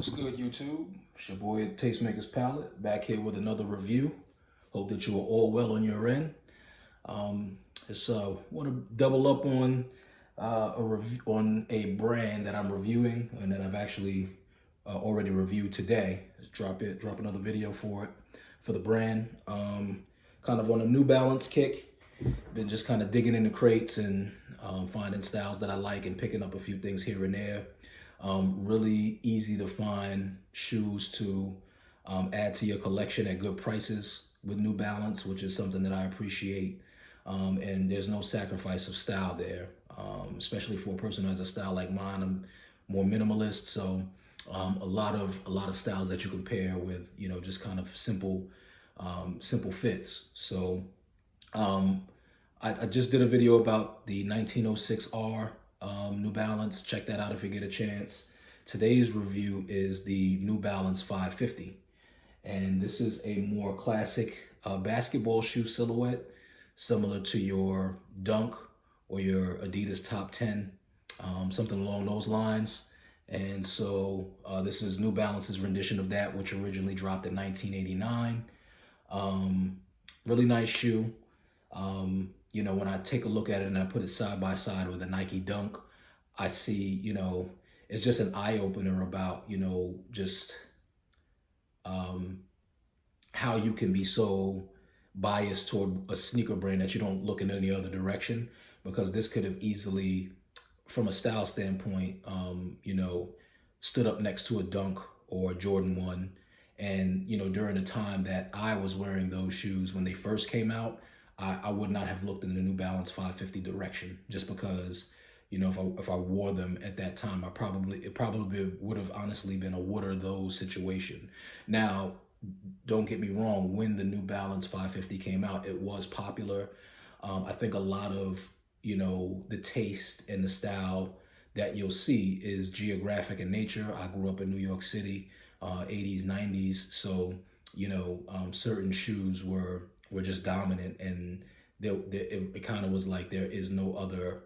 What's good, YouTube? It's your boy Tastemakers Palette back here with another review. Hope that you are all well on your end. It's want to double up on a review on a brand that I'm reviewing and that I've actually already reviewed today. Just drop another video for it for the brand. Kind of on a New Balance kick. Been just kind of digging in the crates and finding styles that I like and picking up a few things here and there. Really easy to find shoes to add to your collection at good prices with New Balance, which is something that I appreciate. And there's no sacrifice of style there, especially for a person who has a style like mine. I'm more minimalist, so a lot of styles that you can pair with, just kind of simple fits. So I just did a video about the 1906R New Balance. Check that out if you get a chance. Today's review is the New Balance 550. And this is a more classic basketball shoe silhouette, similar to your Dunk or your Adidas Top 10, something along those lines. And so this is New Balance's rendition of that, which originally dropped in 1989. Really nice shoe. When I take a look at it and I put it side by side with a Nike Dunk, I see, it's just an eye opener about, just how you can be so biased toward a sneaker brand that you don't look in any other direction, because this could have easily, from a style standpoint, stood up next to a Dunk or a Jordan 1. And, during the time that I was wearing those shoes when they first came out, I would not have looked in the New Balance 550 direction, just because, if I wore them at that time, it probably would have honestly been a what are those situation. Now, don't get me wrong, when the New Balance 550 came out, it was popular. I think a lot of, the taste and the style that you'll see is geographic in nature. I grew up in New York City, 80s, 90s. So, certain shoes were just dominant, and it kind of was like there is no other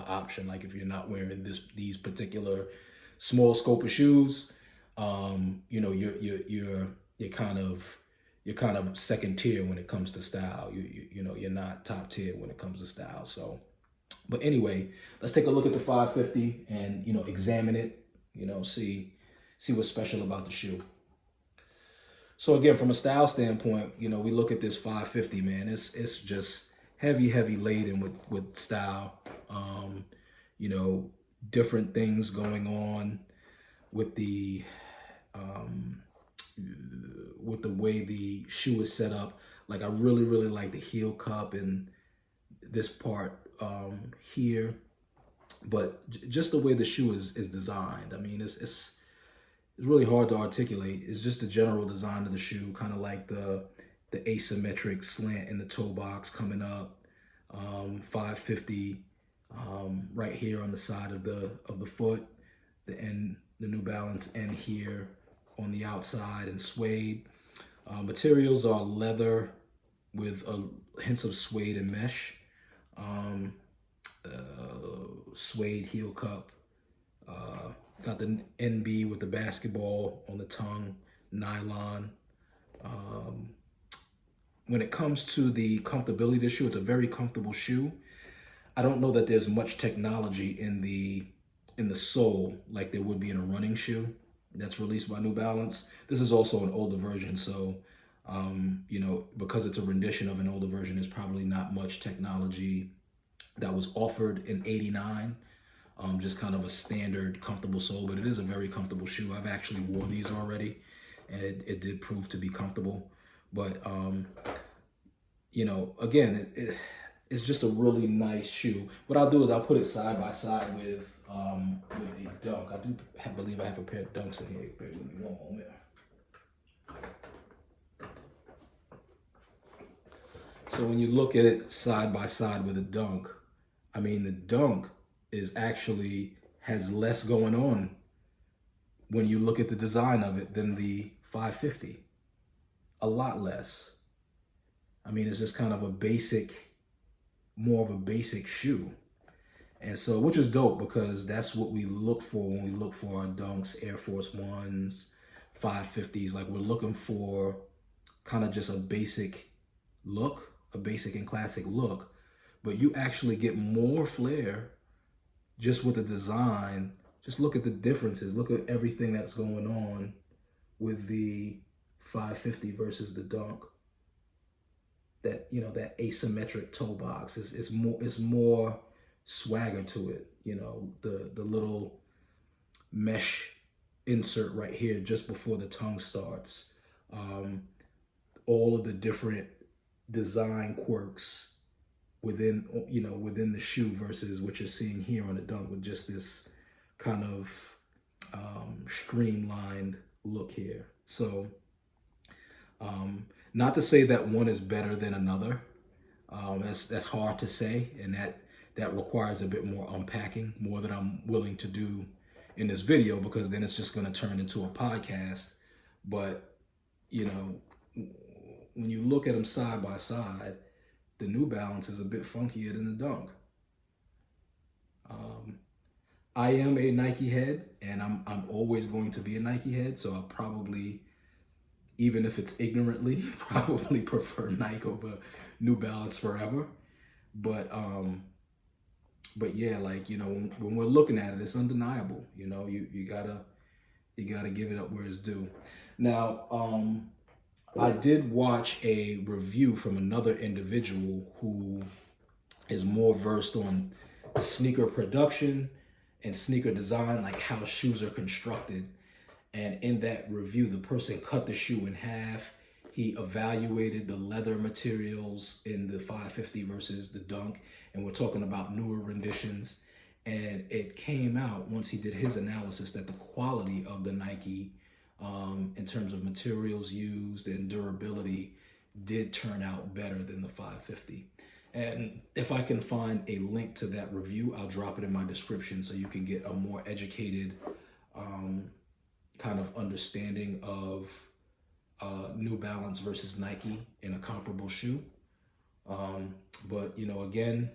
option. Like, if you're not wearing these particular small scope of shoes, you're kind of second tier when it comes to style. You're not top tier when it comes to style. So, but anyway, let's take a look at the 550 and examine it. See what's special about the shoe. So again, from a style standpoint, we look at this 550, man. It's just heavy laden with style. Different things going on with the way the shoe is set up. Like, I really like the heel cup and this part here, but just the way the shoe is designed. I mean, it's really hard to articulate. It's just the general design of the shoe, kind of like the asymmetric slant in the toe box coming up. 550 right here on the side of the foot, the New Balance end here on the outside, and suede. Materials are leather with hints of suede and mesh. Suede heel cup. Got the NB with the basketball on the tongue, nylon. When it comes to the comfortability of the shoe, it's a very comfortable shoe. I don't know that there's much technology in the sole like there would be in a running shoe that's released by New Balance. This is also an older version, so because it's a rendition of an older version, there's probably not much technology that was offered in '89. Just kind of a standard comfortable sole, but it is a very comfortable shoe. I've actually wore these already, and it did prove to be comfortable. But again, it's just a really nice shoe. What I'll do is I'll put it side by side with a Dunk. I do believe I have a pair of Dunks in here. Bear with me one moment. So when you look at it side by side with a Dunk, I mean, the Dunk has less going on when you look at the design of it than the 550. A lot less. I mean, it's just kind of more of a basic shoe. And so, which is dope because that's what we look for when we look for our Dunks, Air Force Ones, 550s. Like we're looking for kind of just a basic look, a basic and classic look, but you actually get more flair just with the design. Just look at the differences. Look at everything that's going on with the 550 versus the Dunk. That, you know, that asymmetric toe box is more swagger to it. You know, the little mesh insert right here just before the tongue starts. All of the different design quirks within, you know, within the shoe versus what you're seeing here on the Dunk with just this kind of streamlined look here. So not to say that one is better than another. That's hard to say, and that requires a bit more unpacking, more than I'm willing to do in this video, because then it's just going to turn into a podcast. But, you know, when you look at them side by side, the New Balance is a bit funkier than the Dunk. I am a Nike head, and I'm always going to be a Nike head, so I'll probably, even if it's ignorantly, probably prefer Nike over New Balance forever. But yeah, like, you know, when we're looking at it, it's undeniable. You know, you gotta give it up where it's due. Now, I did watch a review from another individual who is more versed on sneaker production and sneaker design, like how shoes are constructed. And in that review, the person cut the shoe in half. He evaluated the leather materials in the 550 versus the Dunk. And we're talking about newer renditions. And it came out, once he did his analysis, that the quality of the Nike, in terms of materials used and durability, did turn out better than the 550. And if I can find a link to that review, I'll drop it in my description so you can get a more educated kind of understanding of New Balance versus Nike in a comparable shoe. But, you know, again,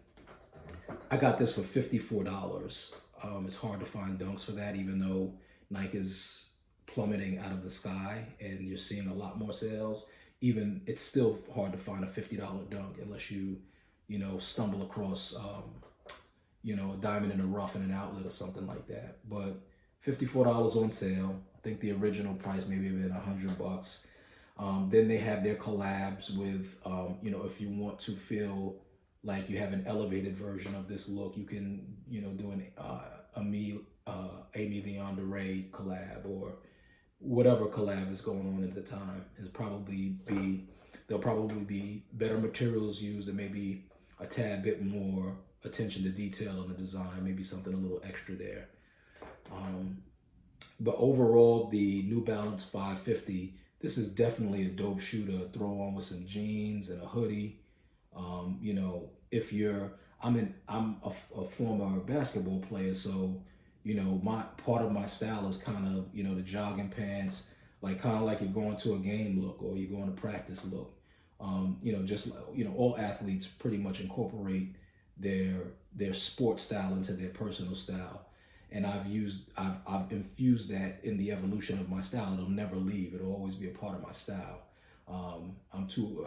I got this for $54. It's hard to find Dunks for that, even though Nike is plummeting out of the sky and you're seeing a lot more sales. Even it's still hard to find a $50 Dunk unless you know, stumble across, you know, a diamond in the rough in an outlet or something like that. But $54 on sale. I think the original price maybe have been $100. Then they have their collabs with, you know, if you want to feel like you have an elevated version of this look, you can, you know, do an Amy Leondre collab, or whatever collab is going on at the time. There'll probably be better materials used and maybe a tad bit more attention to detail in the design, maybe something a little extra there. But overall, the New Balance 550, this is definitely a dope shoe to throw on with some jeans and a hoodie. You know, if you're, I'm a former basketball player, so, you know, part of my style is kind of, you know, the jogging pants, like kind of like you're going to a game look or you're going to practice look. You know, just, you know, all athletes pretty much incorporate their sports style into their personal style. And I've infused that in the evolution of my style. It'll never leave. It'll always be a part of my style. I'm too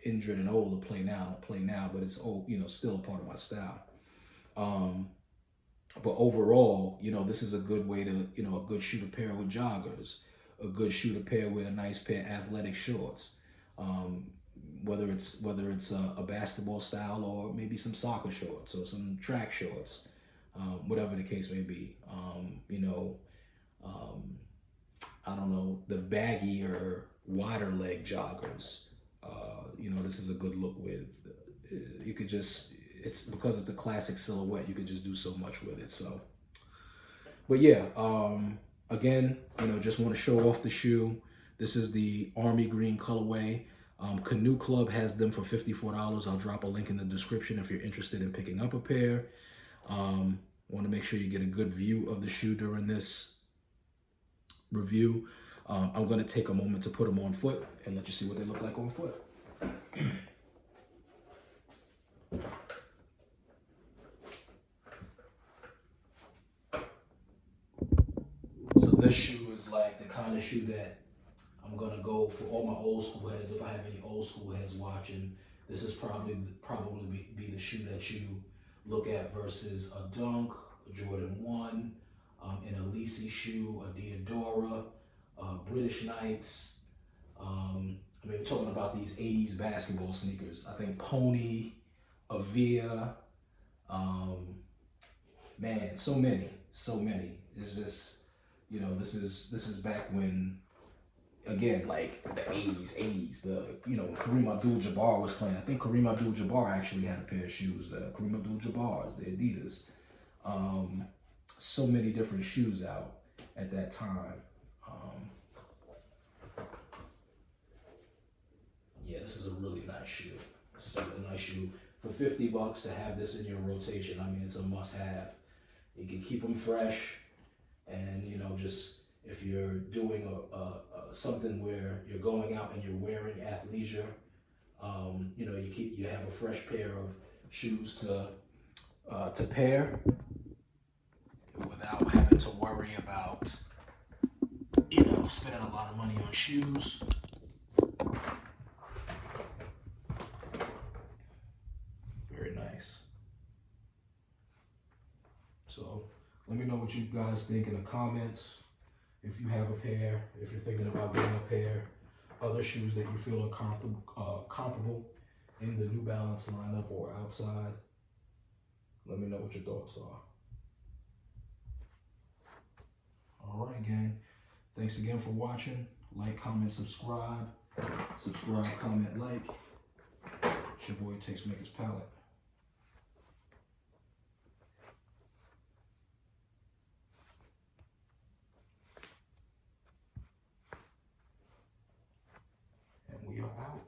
injured and old to play now, but it's you know, still a part of my style. But overall, you know, this is a good way to, you know, a good shoe to pair with joggers, a good shoe to pair with a nice pair of athletic shorts. Whether it's a basketball style or maybe some soccer shorts or some track shorts, whatever the case may be. You know, I don't know, the baggier, wider leg joggers. You know, this is a good look with. You could just, it's because it's a classic silhouette, you could just do so much with it. So, but yeah, again, you know, just want to show off the shoe. This is the Army Green colorway. Canoe Club has them for $54. I'll drop a link in the description if you're interested in picking up a pair. Want to make sure you get a good view of the shoe during this review. I'm going to take a moment to put them on foot and let you see what they look like on foot. this shoe is like the kind of shoe that I'm gonna go for all my old school heads. If I have any old school heads watching, this is probably be the shoe that you look at versus a Dunk, a Jordan 1, an Elise shoe, a Diadora, British Knights. I mean, we're talking about these 80s basketball sneakers. I think Pony, Avia, man, so many. It's just, you know, this is back when, again, like the 80s, Kareem Abdul-Jabbar was playing. I think Kareem Abdul-Jabbar actually had a pair of shoes, Kareem Abdul-Jabbar's, the Adidas. So many different shoes out at that time. Yeah, this is a really nice shoe. This is a really nice shoe. For $50 to have this in your rotation, I mean, it's a must-have. You can keep them fresh, and you know, just if you're doing something where you're going out and you're wearing athleisure, you know, you have a fresh pair of shoes to pair without having to worry about, you know, spending a lot of money on shoes. Very nice. So let me know what you guys think in the comments. If you have a pair, if you're thinking about getting a pair, other shoes that you feel are comparable in the New Balance lineup or outside, let me know what your thoughts are. All right, gang. Thanks again for watching. Like, comment, subscribe. Subscribe, comment, like. It's your boy Tastemakers Palette. And we are out.